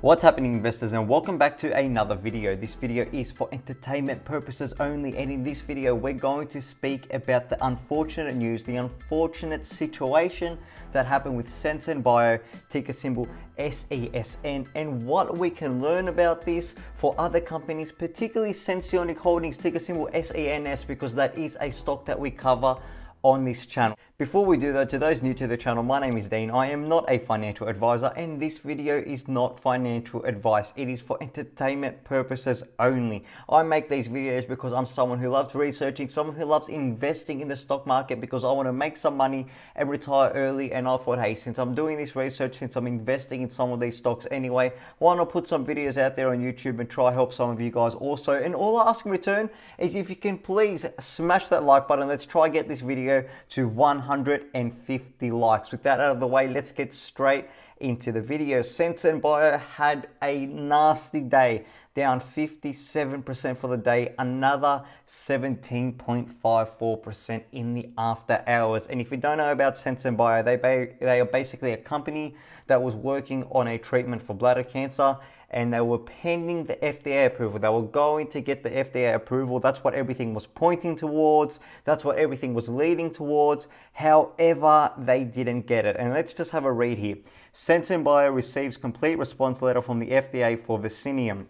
What's happening, investors, and welcome back to another video. This video is for entertainment purposes only, and in this video we're going to speak about the unfortunate news, the unfortunate situation that happened with Sens Fda, ticker symbol SESN, and what we can learn about this for other companies, particularly Sensionic Holdings, ticker symbol SENS, because that is a stock that we cover on this channel. Before we do that, to those new to the channel, my name is Dean. I am not a financial advisor, and this video is not financial advice. It is for entertainment purposes only. I make these videos because I'm someone who loves researching, someone who loves investing in the stock market, because I want to make some money and retire early. And I thought, hey, since I'm doing this research, since I'm investing in some of these stocks anyway, why not put some videos out there on YouTube and try help some of you guys also. And all I ask in return is if you can please smash that like button. Let's try get this video to 150 likes. With that out of the way, let's get straight into the video. Sens Fda had a nasty day, down 57% for the day, another 17.54% in the after hours. And if you don't know about Sens Fda, they are basically a company that was working on a treatment for bladder cancer, and they were pending the FDA approval. They were going to get the FDA approval. That's what everything was pointing towards. That's what everything was leading towards. However, they didn't get it. And let's just have a read here. Sens Fda receives complete response letter from the FDA for Vicinium.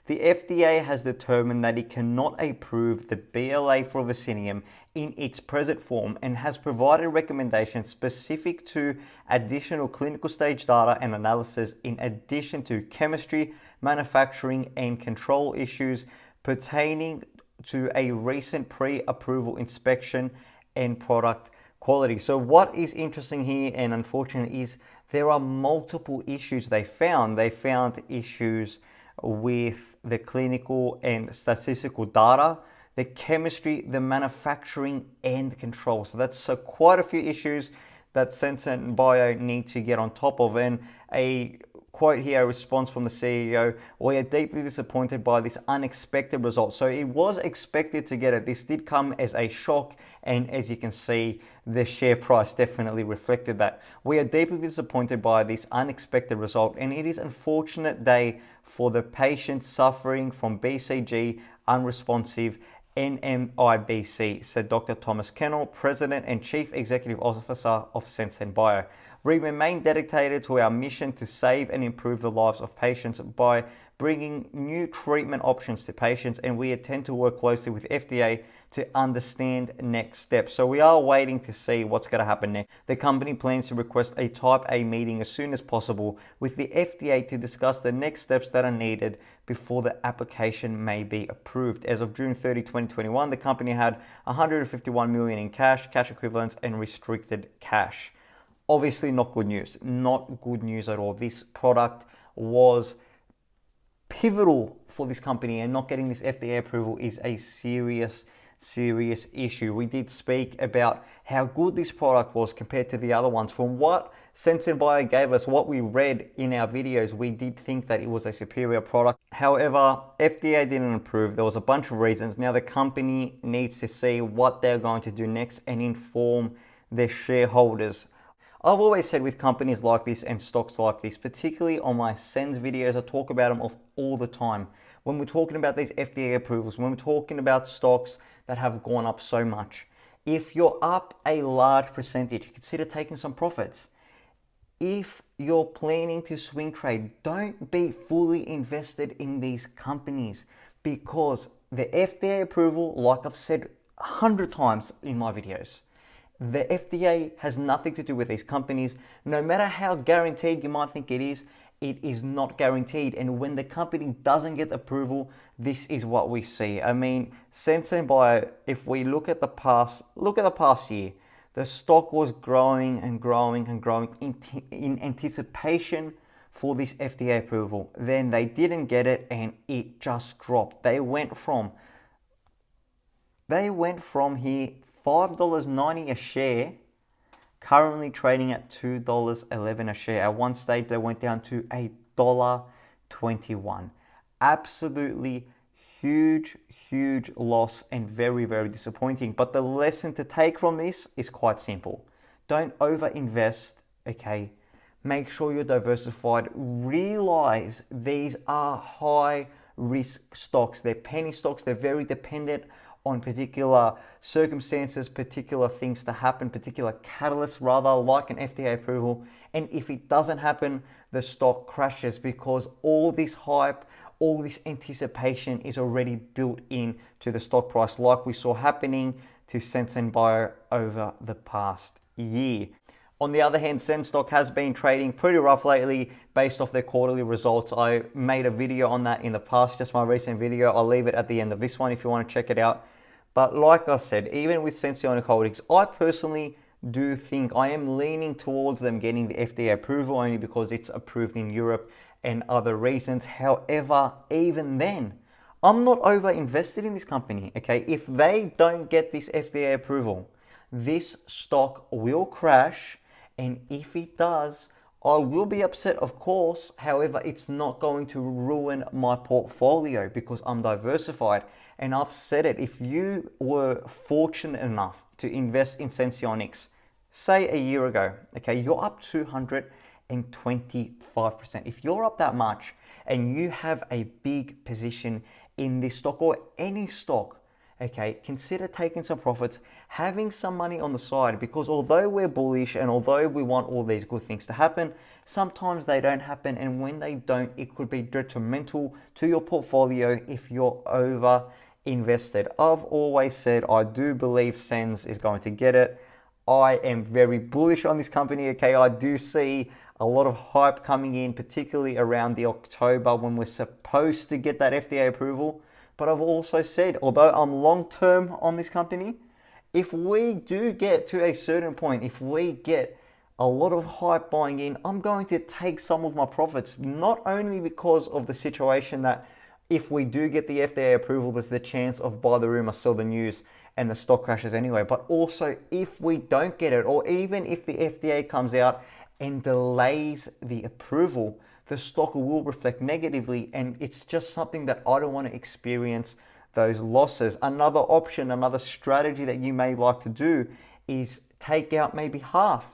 The FDA has determined that it cannot approve the BLA for Vicinium in its present form and has provided recommendations specific to additional clinical stage data and analysis in addition to chemistry, manufacturing, and control issues pertaining to a recent pre-approval inspection and product quality. So what is interesting here and unfortunate is there are multiple issues they found. They found issues with the clinical and statistical data, the chemistry, the manufacturing, and control. So that's quite a few issues that Sens Fda need to get on top of. And a quote here, a response from the CEO: "We are deeply disappointed by this unexpected result." So it was expected to get it. This did come as a shock, and as you can see, the share price definitely reflected that. "We are deeply disappointed by this unexpected result, and it is an unfortunate day for the patient suffering from BCG unresponsive NMIBC," said Dr. Thomas Kennel, President and Chief Executive Officer of Sens Fda. "We remain dedicated to our mission to save and improve the lives of patients by bringing new treatment options to patients, and we intend to work closely with FDA to understand next steps." So we are waiting to see what's going to happen next. The company plans to request a Type A meeting as soon as possible with the FDA to discuss the next steps that are needed before the application may be approved. As of June 30, 2021, the company had 151 million in cash, cash equivalents, and restricted cash. Obviously not good news. Not good news at all. This product was pivotal for this company, and not getting this FDA approval is a serious issue. We did speak about how good this product was compared to the other ones. From what Sens Fda gave us, what we read in our videos, we did think that it was a superior product. However, FDA didn't approve. There was a bunch of reasons. Now the company needs to see what they're going to do next and inform their shareholders. I've always said with companies like this and stocks like this, particularly on my Sens videos, I talk about them all the time. When we're talking about these FDA approvals, when we're talking about stocks that have gone up so much, if you're up a large percentage, consider taking some profits. If you're planning to swing trade, don't be fully invested in these companies, because the FDA approval, like I've said 100 times in my videos, the FDA has nothing to do with these companies. No matter how guaranteed you might think it is not guaranteed. And when the company doesn't get approval, this is what we see. I mean, Sens Fda, if we look at the past year, the stock was growing and growing and growing in anticipation for this FDA approval. Then they didn't get it, and it just dropped. They went from here $5.90 a share, currently trading at $2.11 a share. At one stage, they went down to $1.21. Absolutely huge loss, and very disappointing. But the lesson to take from this is quite simple. Don't overinvest, okay? Make sure you're diversified. Realize these are high risk stocks. They're penny stocks. They're very dependent on particular circumstances, particular things to happen, particular catalysts rather, like an FDA approval. And if it doesn't happen, the stock crashes because all this hype, all this anticipation is already built in to the stock price, like we saw happening to Sens Fda over the past year. On the other hand, Sens stock has been trading pretty rough lately based off their quarterly results. I made a video on that in the past, just my recent video. I'll leave it at the end of this one if you want to check it out. But like I said, even with Sens Holdings, I personally do think I am leaning towards them getting the FDA approval only because it's approved in Europe and other reasons. However, even then, I'm not over invested in this company, okay? If they don't get this FDA approval, this stock will crash. And if it does, I will be upset, of course. However, it's not going to ruin my portfolio because I'm diversified. And I've said it, if you were fortunate enough to invest in Sensionics, say a year ago, okay, you're up 225%. If you're up that much and you have a big position in this stock or any stock, okay, consider taking some profits, having some money on the side, because although we're bullish and although we want all these good things to happen, sometimes they don't happen. And when they don't, it could be detrimental to your portfolio if you're over invested. I've always said I do believe Sens is going to get it. I am very bullish on this company, okay? I do see a lot of hype coming in, particularly around the October when we're supposed to get that FDA approval. But I've also said, although I'm long-term on this company, if we do get to a certain point, if we get a lot of hype buying in, I'm going to take some of my profits, not only because of the situation that if we do get the FDA approval, there's the chance of buy the rumor, sell the news, and the stock crashes anyway, but also if we don't get it, or even if the FDA comes out and delays the approval, the stock will reflect negatively, and it's just something that I don't want to experience those losses. Another option, another strategy that you may like to do is take out maybe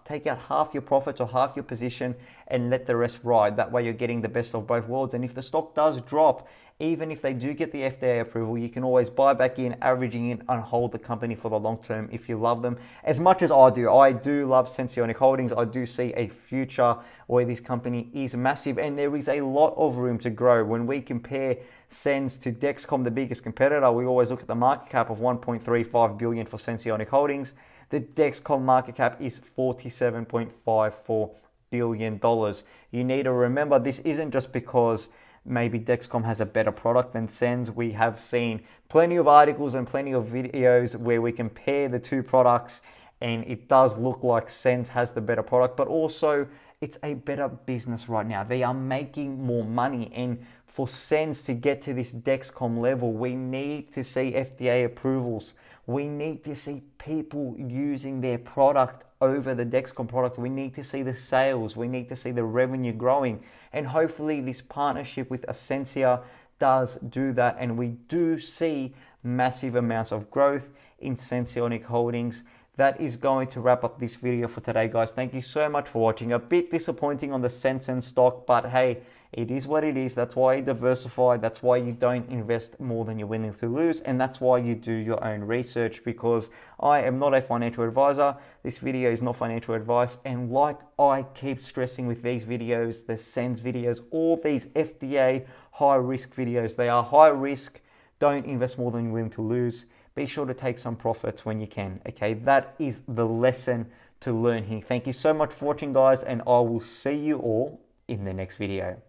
take out half your profits or half your position and let the rest ride. That way you're getting the best of both worlds. And if the stock does drop, even if they do get the FDA approval, you can always buy back in, averaging in, and hold the company for the long term if you love them as much as I do. I do love Sens Holdings. I do see a future where this company is massive and there is a lot of room to grow. When we compare Sens to Dexcom, the biggest competitor, we always look at the market cap of 1.35 billion for Sens Holdings. The Dexcom market cap is $47.54 billion. You need to remember this isn't just because maybe Dexcom has a better product than Sens. We have seen plenty of articles and plenty of videos where we compare the two products and it does look like Sens has the better product, but also it's a better business right now. They are making more money, and for Sens to get to this Dexcom level, we need to see FDA approvals. We need to see people using their product over the Dexcom product. We need to see the sales. We need to see the revenue growing. And hopefully this partnership with Ascensia does do that. And we do see massive amounts of growth in Sensionic Holdings. That is going to wrap up this video for today, guys. Thank you so much for watching. A bit disappointing on the Sens stock, but hey, it is what it is. That's why you diversify. That's why you don't invest more than you're willing to lose. And that's why you do your own research, because I am not a financial advisor. This video is not financial advice. And like I keep stressing with these videos, the Sens videos, all these FDA high risk videos, they are high risk. Don't invest more than you're willing to lose. Be sure to take some profits when you can. Okay, that is the lesson to learn here. Thank you so much for watching, guys, and I will see you all in the next video.